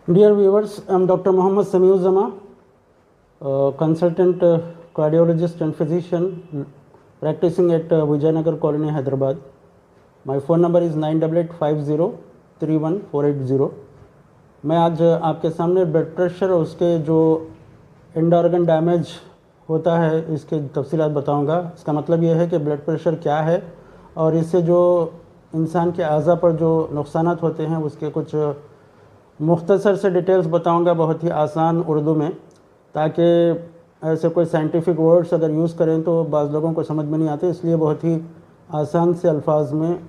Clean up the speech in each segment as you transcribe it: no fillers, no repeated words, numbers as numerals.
Dear viewers, I am Dr. Mohammad Samiuzzama, consultant cardiologist and physician practicing at Vijayanagar Colony, Hyderabad. My phone number is 9850314880. मैं आज आपके सामने blood pressure और उसके जो and organ damage होता है इसके तफसीलात बताऊंगा। इसका मतलब यह है कि ब्लड प्रेशर क्या है और इससे जो इंसान के अज़ा पर जो नुकसानात होते हैं उसके कुछ मुख्तसर से डिटेल्स बताऊंगा, बहुत ही आसान उर्दू में, ताकि ऐसे कोई साइंटिफिक वर्ड्स अगर यूज़ करें तो बाज़ लोगों को समझ में नहीं आते, इसलिए बहुत ही आसान से अल्फाज में,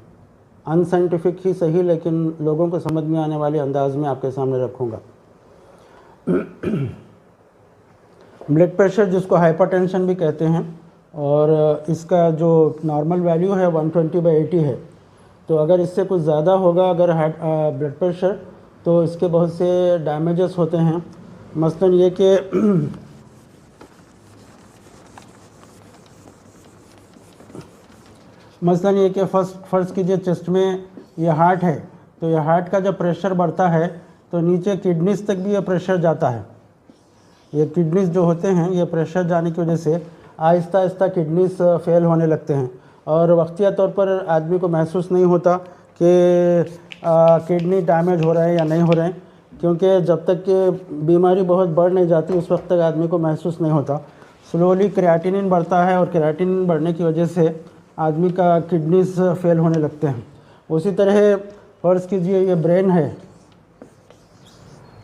अनसाइंटिफिक ही सही लेकिन लोगों को समझ में आने वाले अंदाज में आपके सामने रखूँगा। ब्लड प्रेशर जिसको हाइपरटेंशन भी कहते हैं और इसका जो नॉर्मल वैल्यू है 120/80 है। तो अगर इससे कुछ ज़्यादा होगा अगर ब्लड प्रेशर तो इसके बहुत से डैमेजेस होते हैं। मसलन ये कि फ़र्ज़ कीजिए चेस्ट में ये हार्ट है, तो ये हार्ट का जब प्रेशर बढ़ता है तो नीचे किडनीज़ तक भी ये प्रेशर जाता है। ये किडनीज़ जो होते हैं ये प्रेशर जाने की वजह से आहिस्ता आहिस्ता किडनीज़ फेल होने लगते हैं और वक्तिया तौर पर आदमी को महसूस नहीं होता कि किडनी डैमेज हो रहा है या नहीं हो रहे हैं, क्योंकि जब तक कि बीमारी बहुत बढ़ नहीं जाती उस वक्त तक आदमी को महसूस नहीं होता। स्लोली क्रिएटिनिन बढ़ता है और क्रिएटिनिन बढ़ने की वजह से आदमी का किडनीज़ फेल होने लगते हैं। उसी तरह फ़र्ज़ कीजिए ये ब्रेन है,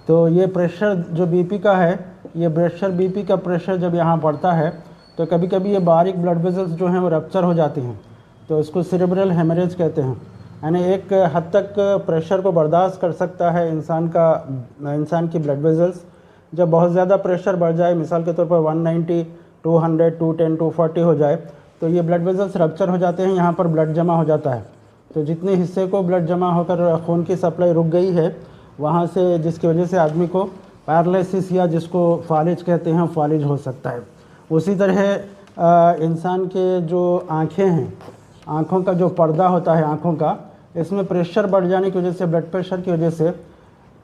तो ये प्रेशर जो बीपी का है, ये बीपी का प्रेशर जब यहाँ बढ़ता है तो कभी कभी ये बारीक ब्लड वेसल्स जो हैं वो रप्चर हो जाती हैं, तो इसको सेरेब्रल हेमरेज कहते हैं। यानी एक हद तक प्रेशर को बर्दाश्त कर सकता है इंसान की ब्लड वेसल्स। जब बहुत ज़्यादा प्रेशर बढ़ जाए, मिसाल के तौर पर 190, 200, 210, 240 हो जाए, तो ये ब्लड वेसल्स रप्चर हो जाते हैं, यहाँ पर ब्लड जमा हो जाता है। तो जितने हिस्से को ब्लड जमा होकर खून की सप्लाई रुक गई है वहाँ से, जिसकी वजह से आदमी को पैरालिसिस या जिसको फालिज कहते हैं फालिज हो सकता है। उसी तरह इंसान के जो आँखें हैं, आँखों का जो पर्दा होता है आँखों का, इसमें प्रेशर बढ़ जाने की वजह से, ब्लड प्रेशर की वजह से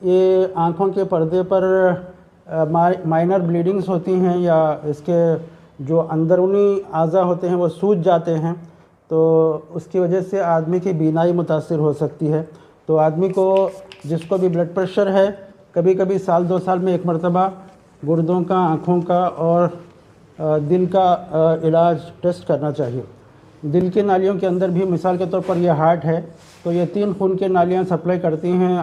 ये आँखों के पर्दे पर माइनर ब्लीडिंग्स होती हैं या इसके जो अंदरूनी आज़ा होते हैं वो सूज जाते हैं, तो उसकी वजह से आदमी की बीनाई मुतासिर हो सकती है। तो आदमी को जिसको भी ब्लड प्रेशर है कभी कभी साल 2 साल में एक मरतबा गुर्दों का, आँखों का और दिल का इलाज टेस्ट करना चाहिए। दिल की नालियों के अंदर भी, मिसाल के तौर पर यह हार्ट है तो ये 3 खून की नालियाँ सप्लाई करती हैं